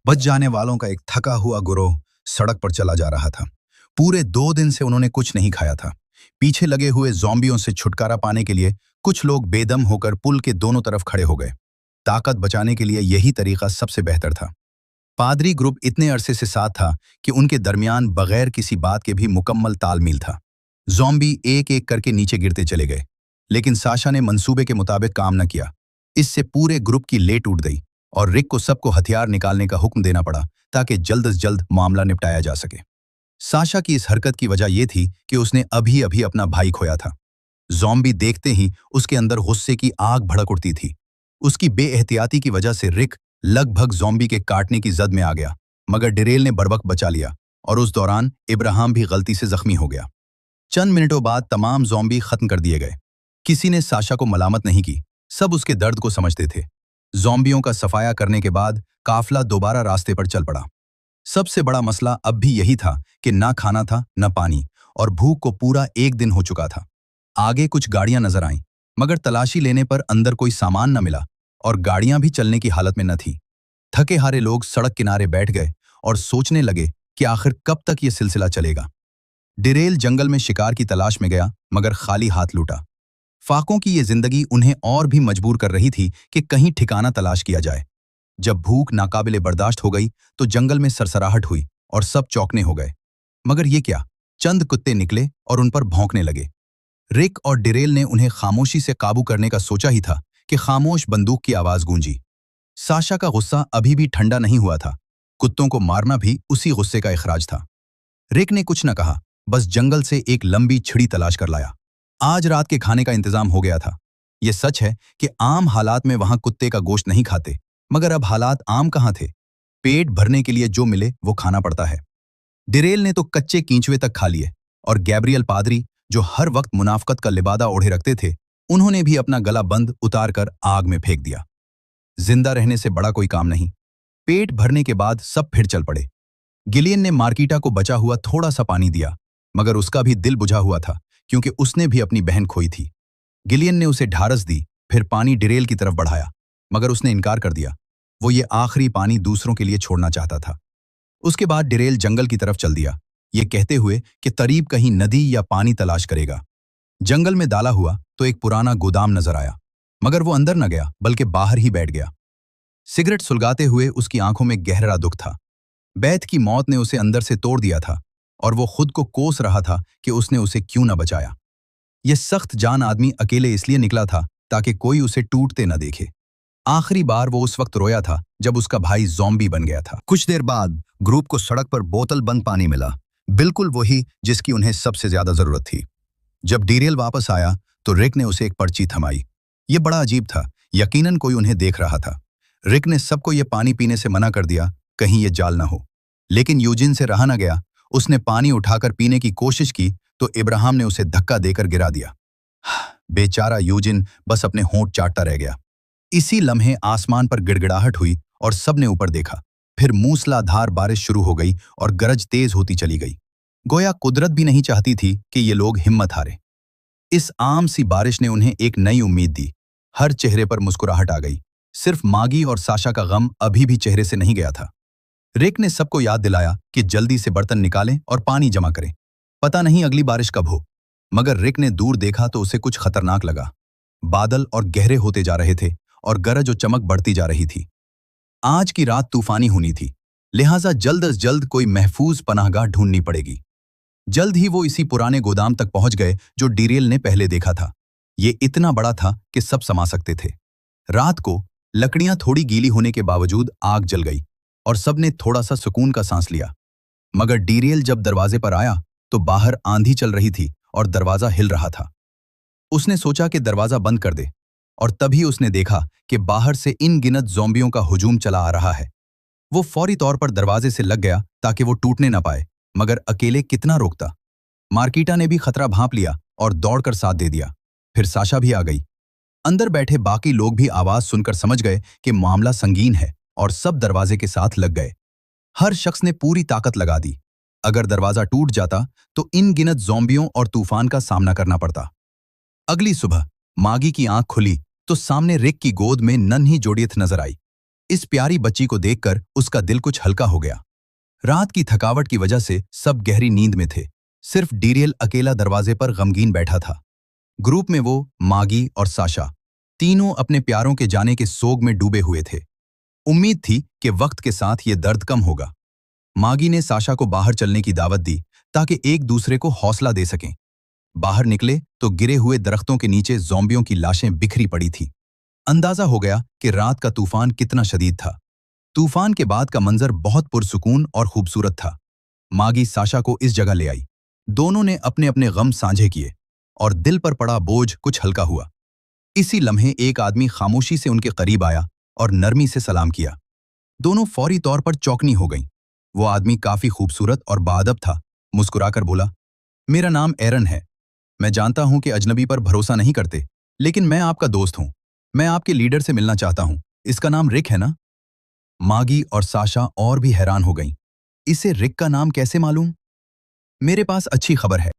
बच जाने वालों का एक थका हुआ गिरोह सड़क पर चला जा रहा था। पूरे 2 दिन से उन्होंने कुछ नहीं खाया था। पीछे लगे हुए ज़ॉम्बियों से छुटकारा पाने के लिए कुछ लोग बेदम होकर पुल के दोनों तरफ खड़े हो गए। ताकत बचाने के लिए यही तरीका सबसे बेहतर था। पादरी ग्रुप इतने अरसे से साथ था कि उनके दरमियान बगैर किसी बात के भी मुकम्मल तालमेल था। ज़ॉम्बी एक एक करके नीचे गिरते चले गए, लेकिन साशा ने मंसूबे के मुताबिक काम न किया। इससे पूरे ग्रुप की ले टूट गई और रिक को सबको हथियार निकालने का हुक्म देना पड़ा ताकि जल्द से जल्द मामला निपटाया जा सके। साशा की इस हरकत की वजह यह थी कि उसने अभी अभी अपना भाई खोया था। ज़ॉम्बी देखते ही उसके अंदर गुस्से की आग भड़क उठती थी। उसकी बेएहतियाती की वजह से रिक लगभग ज़ॉम्बी के काटने की जद में आ गया, मगर डिरेल ने बर्वक्त बचा लिया और उस दौरान इब्राहिम भी गलती से जख्मी हो गया। चंद मिनटों बाद तमाम ज़ॉम्बी खत्म कर दिए गए। किसी ने साशा को मलामत नहीं की, सब उसके दर्द को समझते थे। ज़ॉम्बियों का सफाया करने के बाद काफिला दोबारा रास्ते पर चल पड़ा। सबसे बड़ा मसला अब भी यही था कि ना खाना था न पानी, और भूख को पूरा 1 दिन हो चुका था। आगे कुछ गाड़ियां नजर आईं, मगर तलाशी लेने पर अंदर कोई सामान न मिला और गाड़ियां भी चलने की हालत में न थी। थके हारे लोग सड़क किनारे बैठ गए और सोचने लगे कि आखिर कब तक ये सिलसिला चलेगा। डिरेल जंगल में शिकार की तलाश में गया, मगर खाली हाथ लौटा। फाकों की ये जिंदगी उन्हें और भी मजबूर कर रही थी कि कहीं ठिकाना तलाश किया जाए। जब भूख नाकाबिले बर्दाश्त हो गई तो जंगल में सरसराहट हुई और सब चौंकने हो गए। मगर ये क्या, चंद कुत्ते निकले और उन पर भौंकने लगे। रिक और डिरेल ने उन्हें खामोशी से काबू करने का सोचा ही था कि खामोश बंदूक की आवाज गूंजी। साशा का गुस्सा अभी भी ठंडा नहीं हुआ था। कुत्तों को मारना भी उसी गुस्से का इखराज था। रिक ने कुछ न कहा, बस जंगल से एक लंबी छिड़ी तलाश कर लाया। आज रात के खाने का इंतजाम हो गया था। यह सच है कि आम हालात में वहां कुत्ते का गोश्त नहीं खाते, मगर अब हालात आम कहां थे। पेट भरने के लिए जो मिले वो खाना पड़ता है। डिरेल ने तो कच्चे कींचवे तक खा लिए, और गैब्रियल पादरी, जो हर वक्त मुनाफकत का लिबादा ओढ़े रखते थे, उन्होंने भी अपना गला बंद उतार कर आग में फेंक दिया। जिंदा रहने से बड़ा कोई काम नहीं। पेट भरने के बाद सब फिर चल पड़े। गिलियन ने मार्कीटा को बचा हुआ थोड़ा सा पानी दिया, मगर उसका भी दिल बुझा हुआ था, क्योंकि उसने भी अपनी बहन खोई थी। गिलियन ने उसे ढारस दी, फिर पानी डिरेल की तरफ बढ़ाया, मगर उसने इनकार कर दिया। वो ये आखिरी पानी दूसरों के लिए छोड़ना चाहता था। उसके बाद डिरेल जंगल की तरफ चल दिया, ये कहते हुए कि करीब कहीं नदी या पानी तलाश करेगा। जंगल में डाला हुआ तो एक पुराना गोदाम नजर आया, मगर वो अंदर न गया बल्कि बाहर ही बैठ गया। सिगरेट सुलगाते हुए उसकी आंखों में गहरा दुख था। बैथ की मौत ने उसे अंदर से तोड़ दिया था, और वो खुद को कोस रहा था कि उसने उसे क्यों न बचाया। यह सख्त जान आदमी अकेले इसलिए निकला था ताकि कोई उसे टूटते न देखे। आखिरी बार वो उस वक्त रोया था जब उसका भाई ज़ॉम्बी बन गया था। कुछ देर बाद ग्रुप को सड़क पर बोतल बंद पानी मिला, बिल्कुल वही जिसकी उन्हें सबसे ज्यादा जरूरत थी। जब डिरेल वापस आया तो रिक ने उसे एक पर्ची थमाई। ये बड़ा अजीब था, यकीनन कोई उन्हें देख रहा था। रिक ने सबको ये पानी पीने से मना कर दिया, कहीं ये जाल ना हो। लेकिन यूजिन से रहा न गया। उसने पानी उठाकर पीने की कोशिश की तो इब्राहिम ने उसे धक्का देकर गिरा दिया। बेचारा यूजिन बस अपने होंठ चाटता रह गया। इसी लम्हे आसमान पर गिड़गिड़ाहट हुई और सबने ऊपर देखा। फिर मूसलाधार बारिश शुरू हो गई और गरज तेज होती चली गई। गोया कुदरत भी नहीं चाहती थी कि ये लोग हिम्मत हारे। इस आम सी बारिश ने उन्हें एक नई उम्मीद दी। हर चेहरे पर मुस्कुराहट आ गई। सिर्फ मागी और साशा का गम अभी भी चेहरे से नहीं गया था। रिक ने सबको याद दिलाया कि जल्दी से बर्तन निकालें और पानी जमा करें। पता नहीं अगली बारिश कब हो। मगर रिक ने दूर देखा तो उसे कुछ खतरनाक लगा। बादल और गहरे होते जा रहे थे और गरज और चमक बढ़ती जा रही थी। आज की रात तूफानी होनी थी, लिहाजा जल्द अज जल्द कोई महफूज पनाहगाह ढूंढनी पड़ेगी। जल्द ही वो इसी पुराने गोदाम तक पहुंच गए जो डिरेल ने पहले देखा था। ये इतना बड़ा था कि सब समा सकते थे। रात को लकड़ियां थोड़ी गीली होने के बावजूद आग जल गई और सबने थोड़ा सा सुकून का सांस लिया। मगर डिरेल जब दरवाजे पर आया तो बाहर आंधी चल रही थी और दरवाजा हिल रहा था। उसने सोचा कि दरवाजा बंद कर दे, और तभी उसने देखा कि बाहर से इन गिनत ज़ॉम्बियों का हुजूम चला आ रहा है। वो फौरी तौर पर दरवाजे से लग गया ताकि वो टूटने न पाए, मगर अकेले कितना रोकता। मार्कीटा ने भी खतरा भांप लिया और दौड़कर साथ दे दिया। फिर साशा भी आ गई। अंदर बैठे बाकी लोग भी आवाज सुनकर समझ गए कि मामला संगीन है और सब दरवाजे के साथ लग गए। हर शख्स ने पूरी ताकत लगा दी। अगर दरवाजा टूट जाता तो इन गिनत ज़ॉम्बियों और तूफान का सामना करना पड़ता। अगली सुबह मागी की आंख खुली तो सामने रिक की गोद में नन्ही जोड़ियत नजर आई। इस प्यारी बच्ची को देखकर उसका दिल कुछ हल्का हो गया। रात की थकावट की वजह से सब गहरी नींद में थे। सिर्फ डीरियल अकेला दरवाजे पर गमगीन बैठा था। ग्रुप में वो, मागी और साशा तीनों अपने प्यारों के जाने के सोग में डूबे हुए थे। उम्मीद थी कि वक्त के साथ ये दर्द कम होगा। मागी ने साशा को बाहर चलने की दावत दी ताकि एक दूसरे को हौसला दे सकें। बाहर निकले तो गिरे हुए दरख्तों के नीचे ज़ॉम्बियों की लाशें बिखरी पड़ी थीं। अंदाजा हो गया कि रात का तूफान कितना शदीद था। तूफान के बाद का मंजर बहुत पुरसुकून और खूबसूरत था। मागी साशा को इस जगह ले आई। दोनों ने अपने अपने गम साझे किए और दिल पर पड़ा बोझ कुछ हल्का हुआ। इसी लम्हे एक आदमी खामोशी से उनके करीब आया और नरमी से सलाम किया। दोनों फौरी तौर पर चौकनी हो गईं। वो आदमी काफी खूबसूरत और बाअदब था। मुस्कुराकर बोला, मेरा नाम एरन है। मैं जानता हूं कि अजनबी पर भरोसा नहीं करते, लेकिन मैं आपका दोस्त हूं। मैं आपके लीडर से मिलना चाहता हूं। इसका नाम रिक है ना? मागी और साशा और भी हैरान हो गईं। इसे रिक का नाम कैसे मालूम? मेरे पास अच्छी खबर है।